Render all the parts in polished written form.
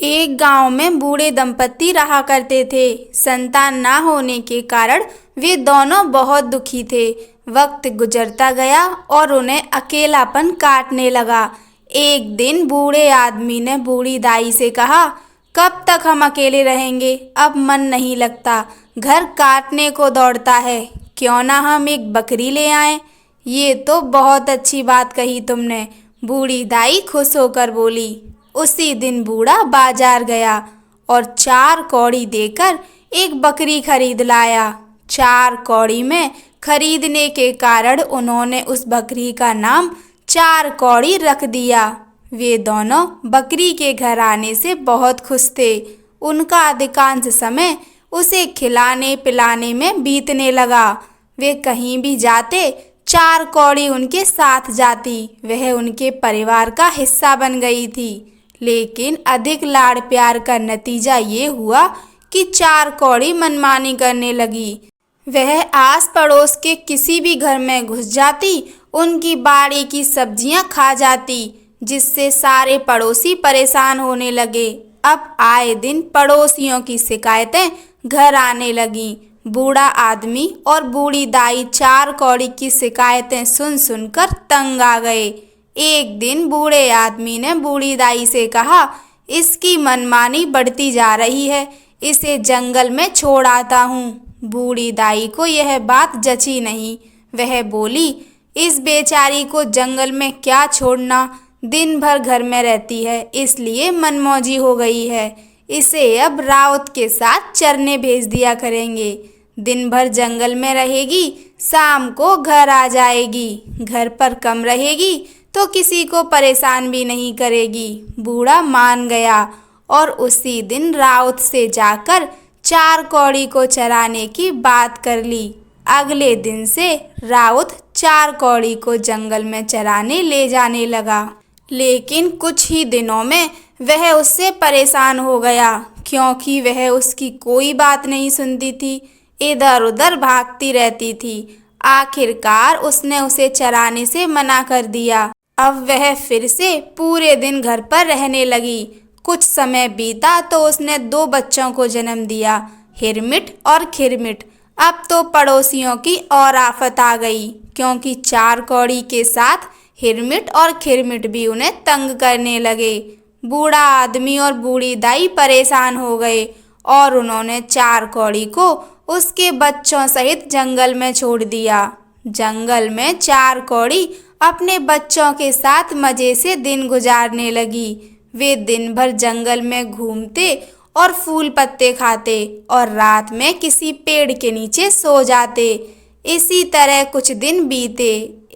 एक गांव में बूढ़े दंपत्ति रहा करते थे। संतान ना होने के कारण वे दोनों बहुत दुखी थे। वक्त गुजरता गया और उन्हें अकेलापन काटने लगा। एक दिन बूढ़े आदमी ने बूढ़ी दाई से कहा, कब तक हम अकेले रहेंगे? अब मन नहीं लगता, घर काटने को दौड़ता है। क्यों ना हम एक बकरी ले आएं? ये तो बहुत अच्छी बात कही तुमने, बूढ़ी दाई खुश होकर बोली। उसी दिन बूढ़ा बाजार गया और 4 कौड़ी देकर एक बकरी खरीद लाया। 4 कौड़ी में खरीदने के कारण उन्होंने उस बकरी का नाम 4 कौड़ी रख दिया। वे दोनों बकरी के घर आने से बहुत खुश थे। उनका अधिकांश समय उसे खिलाने पिलाने में बीतने लगा। वे कहीं भी जाते 4 कौड़ी उनके साथ जाती। वह उनके परिवार का हिस्सा बन गई थी। लेकिन अधिक लाड़ प्यार का नतीजा ये हुआ कि 4 कौड़ी मनमानी करने लगी। वह आस पड़ोस के किसी भी घर में घुस जाती, उनकी बाड़ी की सब्जियां खा जाती, जिससे सारे पड़ोसी परेशान होने लगे। अब आए दिन पड़ोसियों की शिकायतें घर आने लगीं। बूढ़ा आदमी और बूढ़ी दाई 4 कौड़ी की शिकायतें सुन सुनकर तंग आ गए। एक दिन बूढ़े आदमी ने बूढ़ी दाई से कहा, इसकी मनमानी बढ़ती जा रही है, इसे जंगल में छोड़ आता हूँ। बूढ़ी दाई को यह बात जची नहीं। वह बोली, इस बेचारी को जंगल में क्या छोड़ना, दिन भर घर में रहती है, इसलिए मनमौजी हो गई है। इसे अब राउत के साथ चरने भेज दिया करेंगे। दिन भर जंगल में रहेगी, शाम को घर आ जाएगी। घर पर कम रहेगी तो किसी को परेशान भी नहीं करेगी। बूढ़ा मान गया और उसी दिन राउत से जाकर 4 कौड़ी को चराने की बात कर ली। अगले दिन से राउत 4 कौड़ी को जंगल में चराने ले जाने लगा। लेकिन कुछ ही दिनों में वह उससे परेशान हो गया, क्योंकि वह उसकी कोई बात नहीं सुनती थी, इधर उधर भागती रहती थी। आखिरकार उसने उसे चराने से मना कर दिया। अब वह फिर से पूरे दिन घर पर रहने लगी। कुछ समय बीता तो उसने 2 बच्चों को जन्म दिया, हिरमिट और खिरमिट। अब तो पड़ोसियों की और आफत आ गई, क्योंकि 4 कौड़ी के साथ हिरमिट और खिरमिट भी उन्हें तंग करने लगे। बूढ़ा आदमी और बूढ़ी दाई परेशान हो गए और उन्होंने 4 कौड़ी को उसके बच्चों सहित जंगल में छोड़ दिया। जंगल में 4 कौड़ी अपने बच्चों के साथ मजे से दिन गुजारने लगी। वे दिन भर जंगल में घूमते और फूल पत्ते खाते और रात में किसी पेड़ के नीचे सो जाते। इसी तरह कुछ दिन बीते।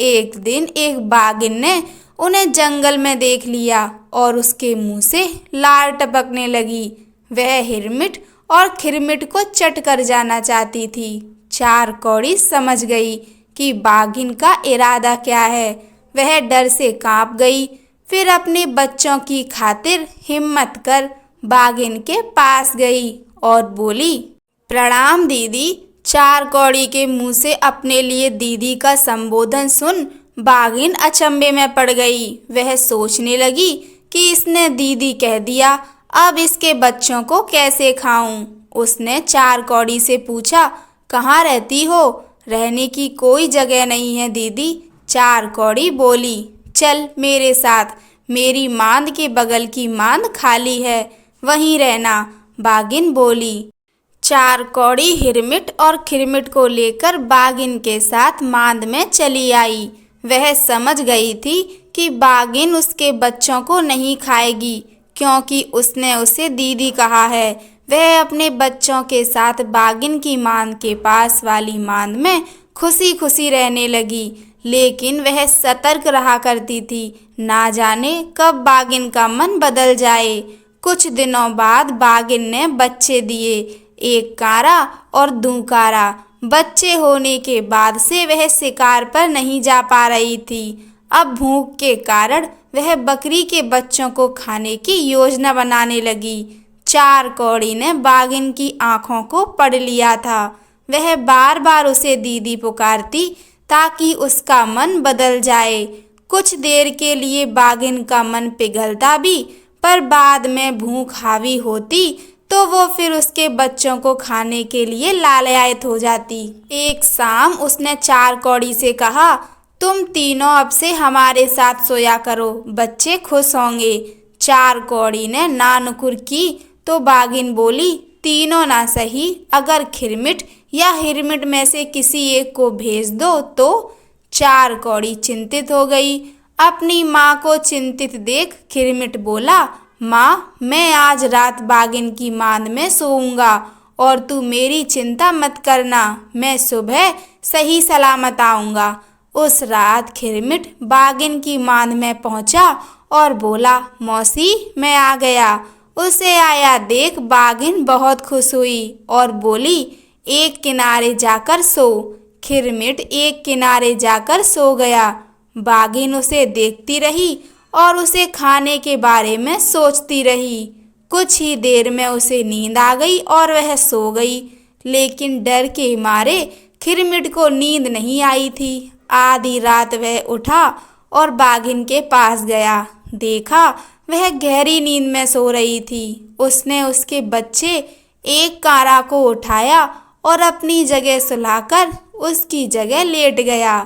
एक दिन एक बाघिन ने उन्हें जंगल में देख लिया और उसके मुंह से लार टपकने लगी। वह हिरमिट और खिरमिट को चट कर जाना चाहती थी। 4 कौड़ी समझ गई कि बाघिन का इरादा क्या है। वह डर से कांप गई। फिर अपने बच्चों की खातिर हिम्मत कर बाघिन के पास गई और बोली, प्रणाम दीदी। 4 कौड़ी के मुंह से अपने लिए दीदी का संबोधन सुन बाघिन अचंभे में पड़ गई। वह सोचने लगी कि इसने दीदी कह दिया, अब इसके बच्चों को कैसे खाऊं। उसने 4 कौड़ी से पूछा, कहाँ रहती हो? रहने की कोई जगह नहीं है दीदी। 4 कौड़ी बोली, चल मेरे साथ, मेरी मांद के बगल की मांद खाली है, वहीं रहना। बाघिन बोली। 4 कौड़ी हिरमिट और खिरमिट को लेकर बाघिन के साथ मांद में चली आई। वह समझ गई थी कि बाघिन उसके बच्चों को नहीं खाएगी, क्योंकि उसने उसे दीदी कहा है। वह अपने बच्चों के साथ बाघिन की मांद के पास वाली मांद में खुशी खुशी रहने लगी। लेकिन वह सतर्क रहा करती थी, ना जाने कब बाघिन का मन बदल जाए। कुछ दिनों बाद बाघिन ने बच्चे दिए, एक कारा और 2 कारा। बच्चे होने के बाद से वह शिकार पर नहीं जा पा रही थी। अब भूख के कारण वह बकरी के बच्चों को खाने की योजना बनाने लगी। 4 कौड़ी ने बाघिन की आंखों को पढ़ लिया था। वह बार बार उसे दीदी पुकारती ताकि उसका मन बदल जाए। कुछ देर के लिए बाघिन का मन पिघलता भी, पर बाद में भूख हावी होती तो वो फिर उसके बच्चों को खाने के लिए लालयात हो जाती। एक शाम उसने चार कौड़ी से कहा, तुम तीनों अब से हमारे साथ सोया करो, बच्चे खुश होंगे। चार कौड़ी ने नानुकुर की तो बागिन बोली, तीनों ना सही, अगर खिरमिट या हिरमिट में से किसी एक को भेज दो तो। चार कौड़ी चिंतित हो गई। अपनी माँ को चिंतित देख खिरमिट बोला, माँ, मैं आज रात बागिन की मांद में सोऊंगा और तू मेरी चिंता मत करना, मैं सुबह सही सलामत आऊंगा। उस रात खिरमिट बागिन की मांद में पहुंचा और बोला, मौसी, मैं आ गया। उसे आया देख बागिन बहुत खुश हुई और बोली, एक किनारे जाकर सो। खिरमिट एक किनारे जाकर सो गया। बागिन उसे देखती रही और उसे खाने के बारे में सोचती रही। कुछ ही देर में उसे नींद आ गई और वह सो गई, लेकिन डर के मारे खिरमिट को नींद नहीं आई थी। आधी रात वह उठा और बागिन के पास गया। देखा वह गहरी नींद में सो रही थी। उसने उसके बच्चे एक कारा को उठाया और अपनी जगह सुलाकर उसकी जगह लेट गया।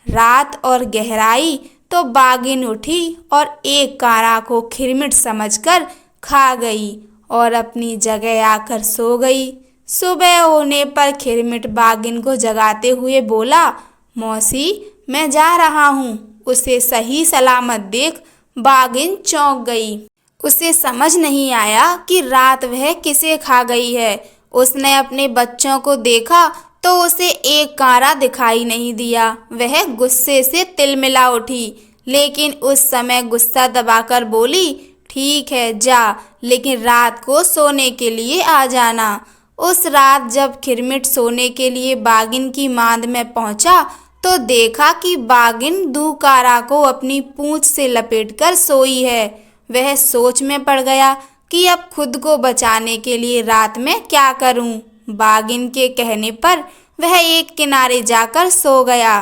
रात और गहराई तो बागिन उठी और एक कारा को खिरमिट समझकर खा गई और अपनी जगह आकर सो गई। सुबह होने पर खिरमिट बागिन को जगाते हुए बोला, मौसी, मैं जा रहा हूँ। उसे सही सलामत देख बागिन चौंक गई। उसे समझ नहीं आया कि रात वह किसे खा गई है। उसने अपने बच्चों को देखा तो उसे एक कारा दिखाई नहीं दिया। वह गुस्से से तिलमिला उठी, लेकिन उस समय गुस्सा दबाकर बोली, ठीक है जा, लेकिन रात को सोने के लिए आ जाना। उस रात जब खिरमिट सोने के लिए बागिन की मांद में पहुंचा तो देखा कि बागिन दूकारा को अपनी पूंछ से लपेटकर सोई है। वह सोच में पड़ गया कि अब खुद को बचाने के लिए रात में क्या करूं। बागिन के कहने पर वह एक किनारे जाकर सो गया।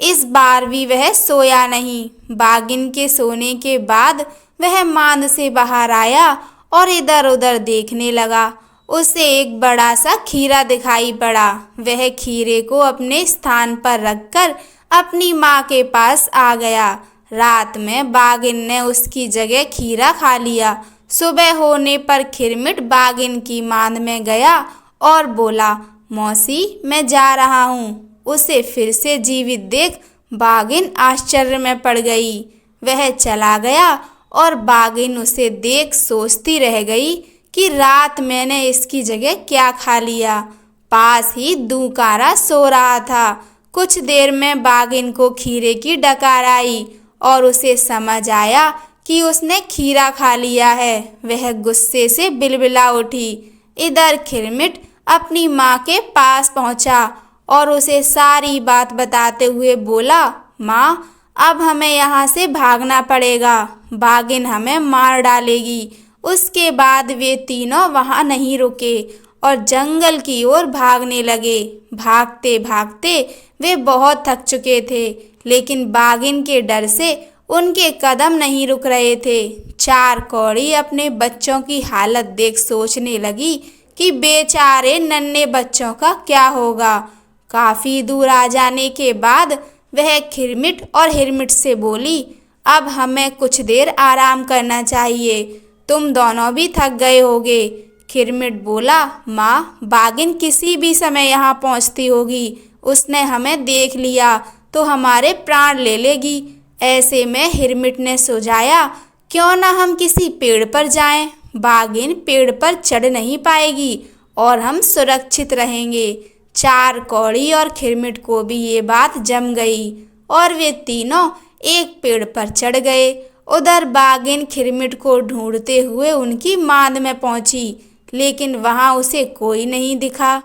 इस बार भी वह सोया नहीं। बागिन के सोने के बाद वह मांद से बाहर आया और इधर उधर देखने लगा। उसे एक बड़ा सा खीरा दिखाई पड़ा। वह खीरे को अपने स्थान पर रखकर अपनी माँ के पास आ गया। रात में बागिन ने उसकी जगह खीरा खा लिया। सुबह होने पर खिरमिट बागिन की मांद में गया और बोला, मौसी, मैं जा रहा हूँ। उसे फिर से जीवित देख बागिन आश्चर्य में पड़ गई। वह चला गया और बागिन उसे देख सोचती रह गई कि रात मैंने इसकी जगह क्या खा लिया। पास ही दूकारा सो रहा था। कुछ देर में बागिन को खीरे की डकार आई और उसे समझ आया कि उसने खीरा खा लिया है। वह गुस्से से बिलबिला उठी। इधर खिरमिट अपनी माँ के पास पहुँचा और उसे सारी बात बताते हुए बोला, माँ, अब हमें यहाँ से भागना पड़ेगा। बागिन हमें मार डालेगी। उसके बाद वे तीनों वहाँ नहीं रुके और जंगल की ओर भागने लगे। भागते भागते वे बहुत थक चुके थे, लेकिन बागिन के डर से उनके कदम नहीं रुक रहे थे। चार कौड़ी अपने बच्चों की हालत देख सोचने लगी कि बेचारे नन्हे बच्चों का क्या होगा। काफ़ी दूर आ जाने के बाद वह खिरमिट और हिरमिट से बोली, अब हमें कुछ देर आराम करना चाहिए, तुम दोनों भी थक गए होगे। खिरमिट बोला, माँ, बागिन किसी भी समय यहाँ पहुँचती होगी। उसने हमें देख लिया तो हमारे प्राण ले लेगी। ऐसे में हिरमिट ने सुझाया, क्यों ना हम किसी पेड़ पर जाएं। बागिन पेड़ पर चढ़ नहीं पाएगी और हम सुरक्षित रहेंगे। चार कौड़ी और खिरमिट को भी ये बात जम गई और वे तीनों एक पेड़ पर चढ़ गए। उधर बागिन खिरमिट को ढूंढते हुए उनकी मांद में पहुंची, लेकिन वहां उसे कोई नहीं दिखा।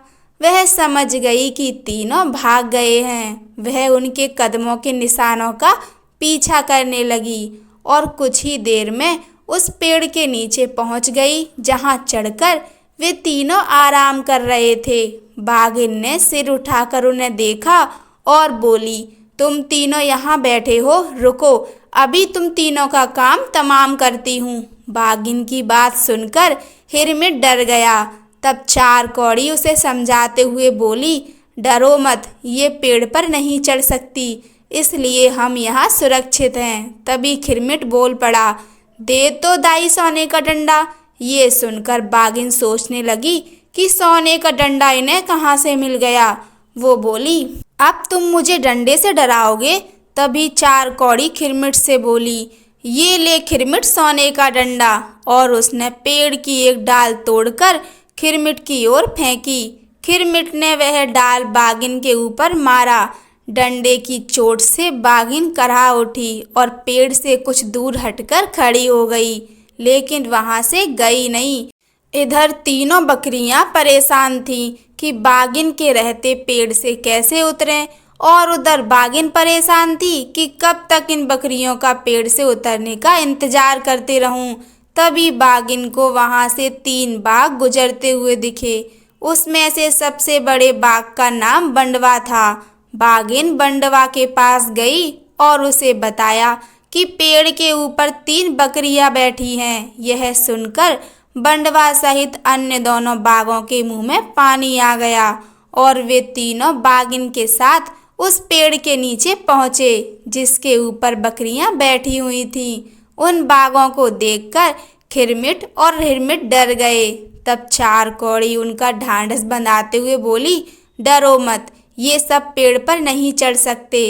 वह समझ गई कि तीनों भाग गए हैं। वह उनके कदमों के निशानों का पीछा करने लगी और कुछ ही देर में उस पेड़ के नीचे पहुंच गई, जहां चढ़कर वे तीनों आराम कर रहे थे। बागिन ने सिर उठाकर उन्हें देखा और बोली, तुम तीनों यहाँ बैठे हो, रुको, अभी तुम तीनों का काम तमाम करती हूँ। बाघिन की बात सुनकर हिरमिट डर गया। तब चार कौड़ी उसे समझाते हुए बोली, डरो मत, ये पेड़ पर नहीं चढ़ सकती, इसलिए हम यहाँ सुरक्षित हैं। तभी खिरमिट बोल पड़ा, दे तो दाई सोने का डंडा। ये सुनकर बाघिन सोचने लगी कि सोने का डंडा इन्हें कहाँ से मिल गया। वो बोली, अब तुम मुझे डंडे से डराओगे? तभी चार कौड़ी खिरमिट से बोली, ये ले खिरमिट सोने का डंडा। और उसने पेड़ की एक डाल तोड़कर खिरमिट की ओर फेंकी। खिरमिट ने वह डाल बाघिन के ऊपर मारा। डंडे की चोट से बाघिन करहा उठी और पेड़ से कुछ दूर हटकर खड़ी हो गई, लेकिन वहां से गई नहीं। इधर तीनों बकरियां परेशान थीं कि बाघिन के रहते पेड़ से कैसे उतरें, और उधर बाघिन परेशान थी कि कब तक इन बकरियों का पेड़ से उतरने का इंतजार करते रहूं। तभी बाघिन को वहां से 3 बाघ गुजरते हुए दिखे। उसमें से सबसे बड़े बाघ का नाम बंडवा था। बाघिन बंडवा के पास गई और उसे बताया कि पेड़ के ऊपर 3 बकरियां बैठी हैं। यह सुनकर बंडवा सहित अन्य दोनों बाघों के मुंह में पानी आ गया और वे तीनों बाघिन के साथ उस पेड़ के नीचे पहुंचे जिसके ऊपर बकरियां बैठी हुई थीं। उन बाघों को देखकर खिरमिट और हिरमिट डर गए। तब चार कौड़ी उनका ढांढस बंधाते हुए बोली, डरो मत, ये सब पेड़ पर नहीं चढ़ सकते,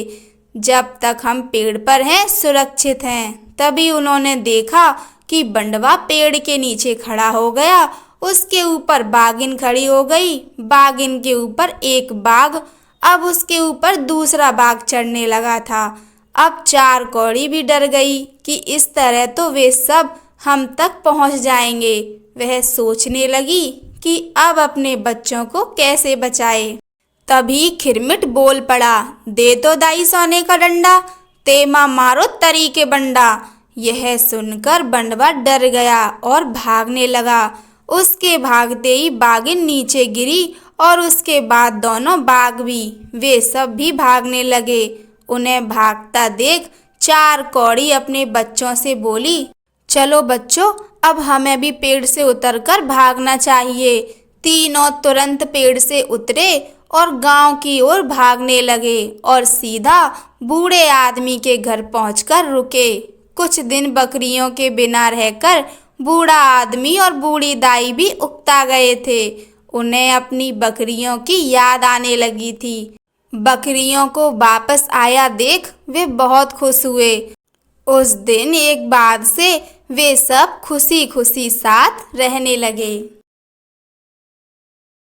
जब तक हम पेड़ पर हैं सुरक्षित हैं। तभी उन्होंने देखा कि बंडवा पेड़ के नीचे खड़ा हो गया। उसके ऊपर बाघिन खड़ी हो गई। बाघिन के ऊपर एक बाघ, अब उसके ऊपर दूसरा बाघ चढ़ने लगा था। अब चार कौड़ी भी डर गई कि इस तरह तो वे सब हम तक पहुंच जाएंगे। वह सोचने लगी कि अब अपने बच्चों को कैसे बचाए। तभी खिरमिट बोल पड़ा, दे तो दाई सोने का डंडा, तेमा मारो तरी के बंडा। यह सुनकर बंडवा डर गया और भागने लगा। उसके भागते ही बाघिन नीचे गिरी और उसके बाद दोनों बाघ भी, वे सब भी भागने लगे। उन्हें भागता देख चार कौड़ी अपने बच्चों से बोली, चलो बच्चों, अब हमें भी पेड़ से उतरकर भागना चाहिए। तीनों तुरंत पेड़ से उतरे और गांव की ओर भागने लगे और सीधा बूढ़े आदमी के घर पहुंचकर रुके। कुछ दिन बकरियों के बिना रहकर बूढ़ा आदमी और बूढ़ी दाई भी उकता गए थे। उन्हें अपनी बकरियों की याद आने लगी थी। बकरियों को वापस आया देख वे बहुत खुश हुए। उस दिन एक बाद से वे सब खुशी खुशी साथ रहने लगे।